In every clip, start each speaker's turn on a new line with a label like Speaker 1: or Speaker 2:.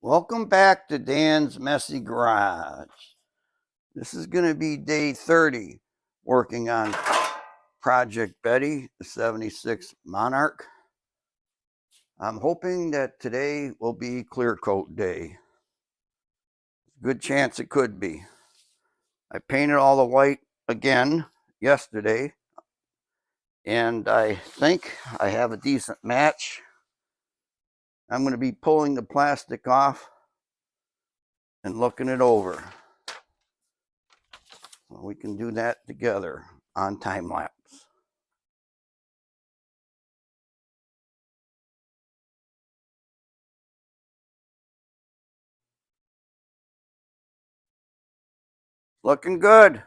Speaker 1: Welcome back to Dan's Messy Garage. This is going to be day 30 working on Project Betty, the 76 Monarch. I'm hoping that today will be clear coat day. Good chance it could be. I painted all the white again yesterday, and I think I have a decent match. I'm going to be pulling the plastic off and looking it over. We can do that together on time lapse. Looking good.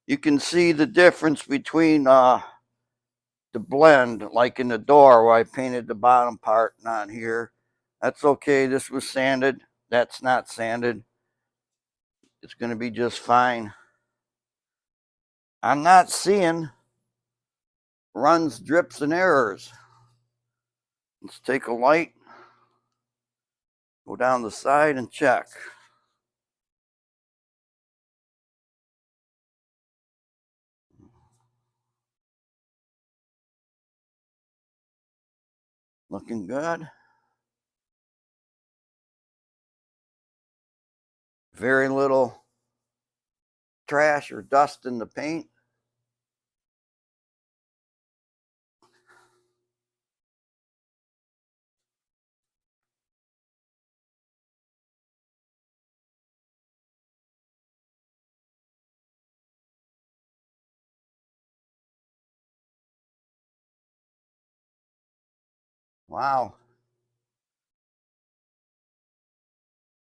Speaker 1: You can see the difference between the blend, like in the door where I painted the bottom part, not here. That's okay. This was sanded. That's not sanded. It's going to be just fine. I'm not seeing runs, drips, and errors. Let's take a light, go down the side and check. Looking good. Very little trash or dust in the paint. Wow.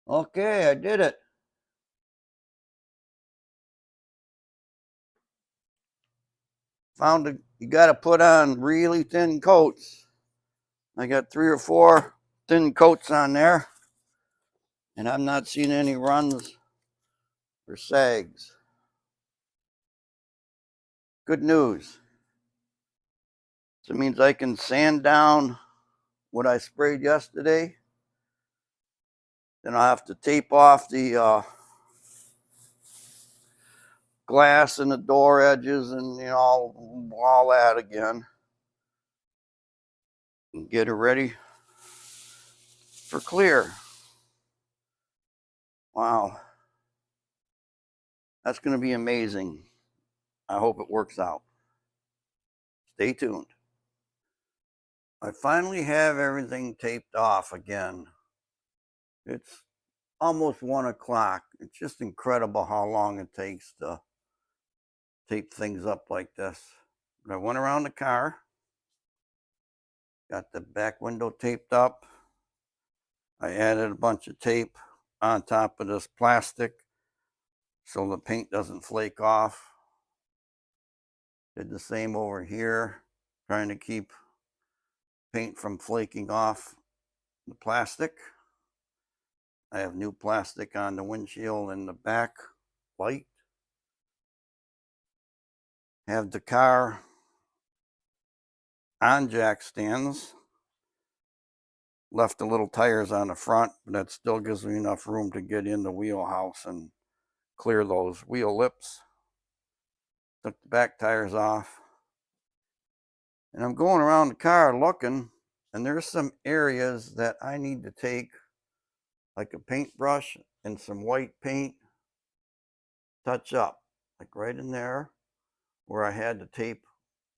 Speaker 1: Okay, I did it. Found you got to put on really thin coats. I got 3 or 4 thin coats on there, and I'm not seeing any runs or sags. Good news. So it means I can sand down what I sprayed yesterday. Then I'll have to tape off the glass and the door edges and all that again. And get it ready for clear. Wow. That's going to be amazing. I hope it works out. Stay tuned. I finally have everything taped off again. It's almost 1 o'clock. It's just incredible how long it takes to tape things up like this. But I went around the car, got the back window taped up. I added a bunch of tape on top of this plastic so the paint doesn't flake off. Did the same over here, trying to keep paint from flaking off the plastic. I have new plastic on the windshield and the back light. Have the car on jack stands. Left the little tires on the front, but that still gives me enough room to get in the wheelhouse and clear those wheel lips. Took the back tires off. And I'm going around the car looking, and there's some areas that I need to take like a paintbrush and some white paint, touch up, like right in there where I had the tape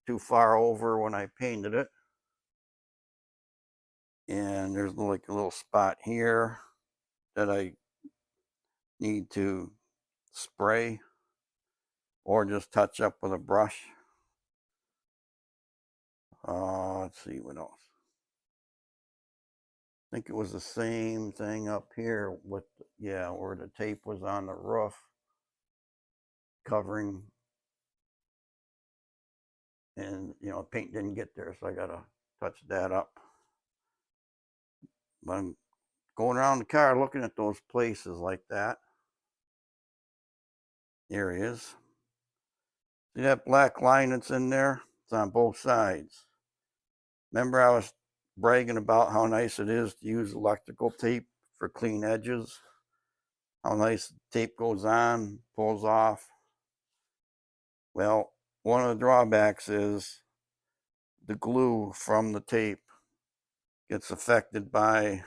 Speaker 1: too far over when I painted it. And there's like a little spot here that I need to spray or just touch up with a brush. Let's see what else. I think it was the same thing up here with, where the tape was on the roof covering, and paint didn't get there, so I gotta touch that up. But I'm going around the car looking at those places like that. Areas. See that black line that's in there? It's on both sides. Remember I was bragging about how nice it is to use electrical tape for clean edges. How nice tape goes on, pulls off. Well, one of the drawbacks is the glue from the tape gets affected by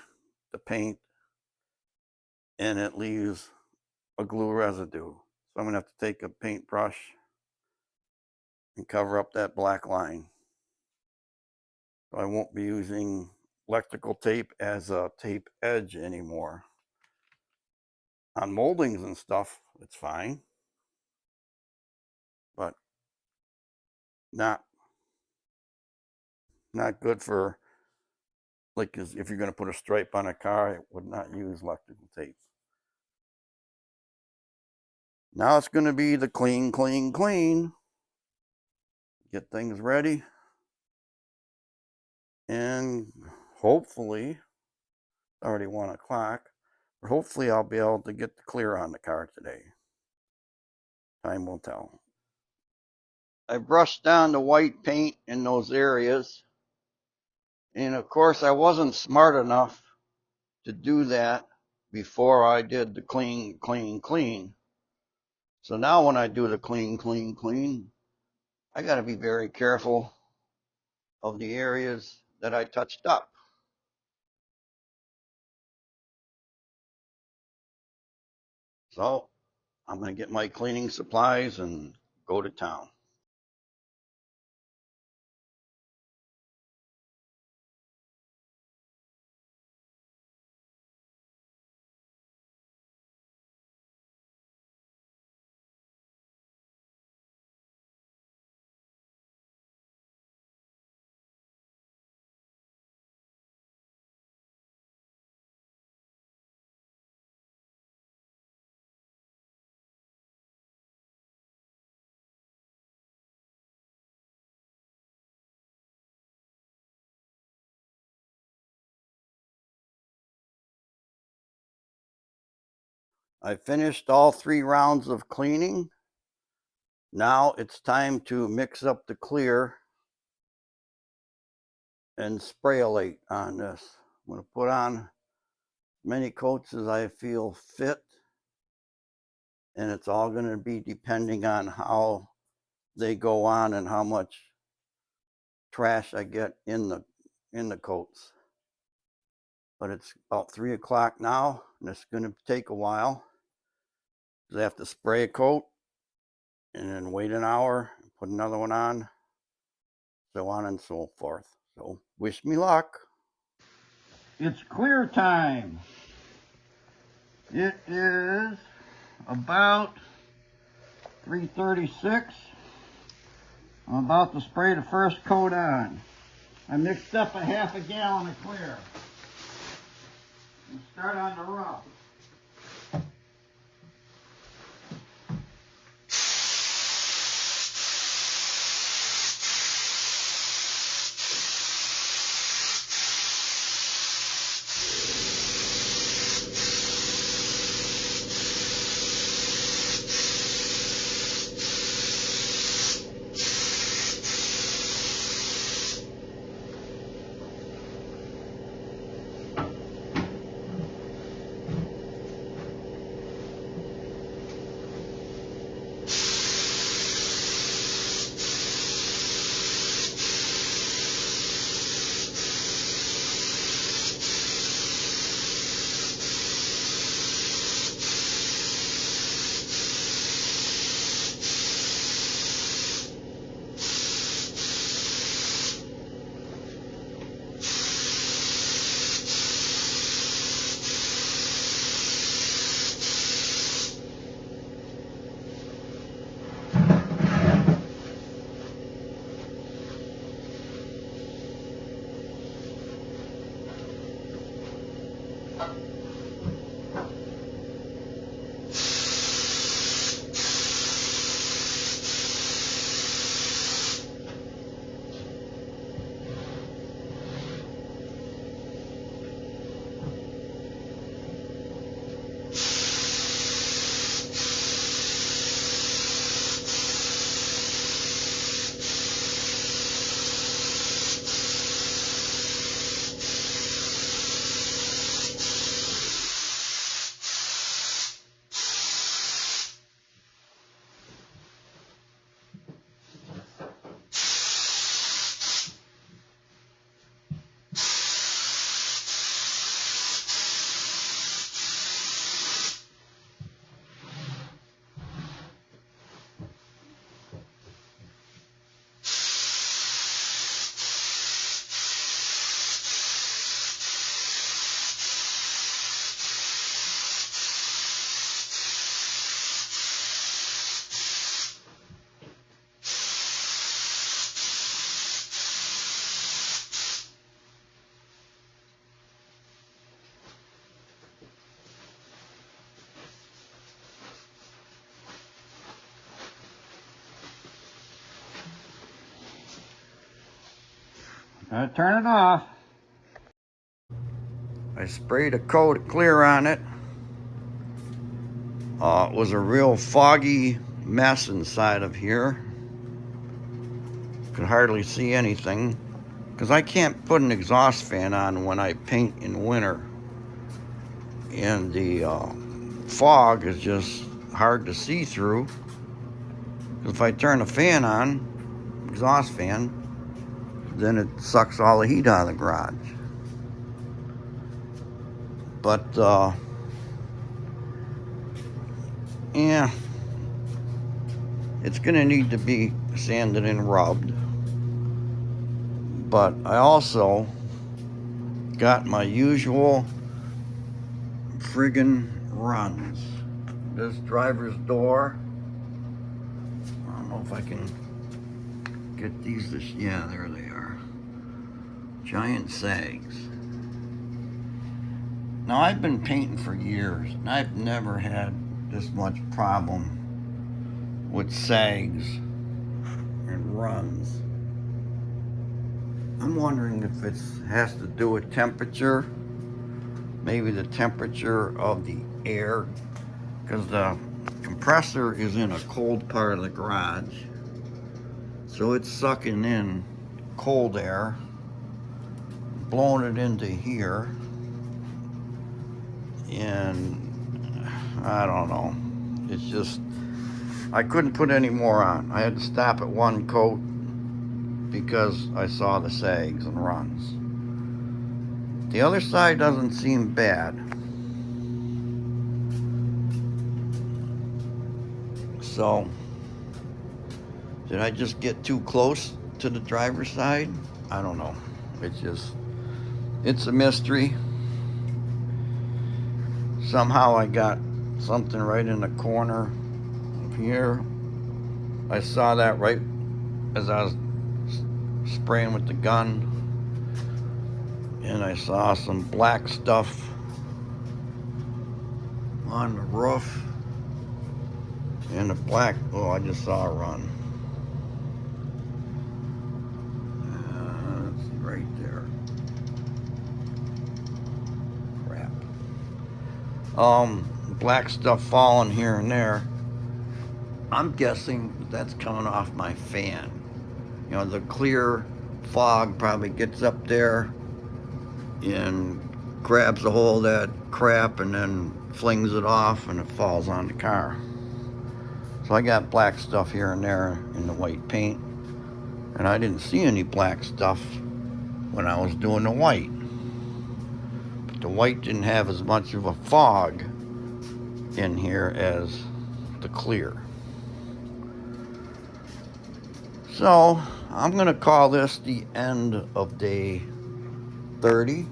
Speaker 1: the paint and it leaves a glue residue. So I'm going to have to take a paintbrush and cover up that black line. So I won't be using electrical tape as a tape edge anymore. On moldings and stuff, it's fine, but not good for, like, if you're going to put a stripe on a car, I would not use electrical tape. Now it's going to be the clean. Get things ready. And hopefully, already 1 o'clock, but hopefully I'll be able to get the clear on the car today. Time will tell. I brushed down the white paint in those areas. And of course, I wasn't smart enough to do that before I did the clean. So now when I do the clean, I got to be very careful of the areas that I touched up. So I'm going to get my cleaning supplies and go to town. I finished all 3 rounds of cleaning. Now it's time to mix up the clear and sprayolate on this. I'm going to put on as many coats as I feel fit, and it's all going to be depending on how they go on and how much trash I get in the coats. But it's about 3 o'clock now, and it's going to take a while. I have to spray a coat and then wait an hour, put another one on, so on and so forth. So wish me luck. It's clear time. It is about 3:36. I'm about to spray the first coat on. I mixed up a half a gallon of clear. And start on the rough. Turn it off. I sprayed a coat of clear on it. It was a real foggy mess inside of here. Could hardly see anything because I can't put an exhaust fan on when I paint in winter. And the fog is just hard to see through. If I turn a fan on, exhaust fan, then it sucks all the heat out of the garage. But yeah, it's gonna need to be sanded and rubbed. But I also got my usual friggin' runs. This driver's door, I don't know if I can get these to, yeah, there they are. Giant sags. Now I've been painting for years and I've never had this much problem with sags and runs. I'm wondering if it has to do with temperature, maybe the temperature of the air, because the compressor is in a cold part of the garage, so it's sucking in cold air, blowing it into here, and I don't know, it's just, I couldn't put any more on. I had to stop at one coat because I saw the sags and runs. The other side doesn't seem bad. So, did I just get too close to the driver's side? I don't know. It's a mystery. Somehow I got something right in the corner of here. I saw that right as I was spraying with the gun, and I saw some black stuff on the roof, and the black, oh, I just saw a run. It's right there. Crap. Black stuff falling here and there. I'm guessing that's coming off my fan. You know, the clear fog probably gets up there and grabs a hold of that crap and then flings it off and it falls on the car. So I got black stuff here and there in the white paint, and I didn't see any black stuff when I was doing the white. But the white didn't have as much of a fog in here as the clear. So I'm gonna call this the end of day 30,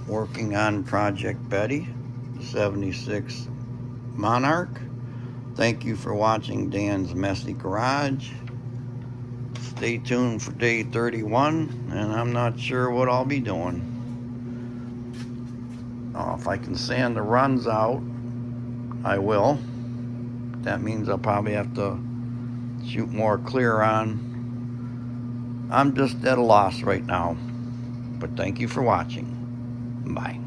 Speaker 1: working on Project Betty, 76 Monarch. Thank you for watching Dan's Messy Garage. Stay tuned for day 31, and I'm not sure what I'll be doing. If I can sand the runs out, I will. That means I'll probably have to shoot more clear on. I'm just at a loss right now. But thank you for watching. Bye.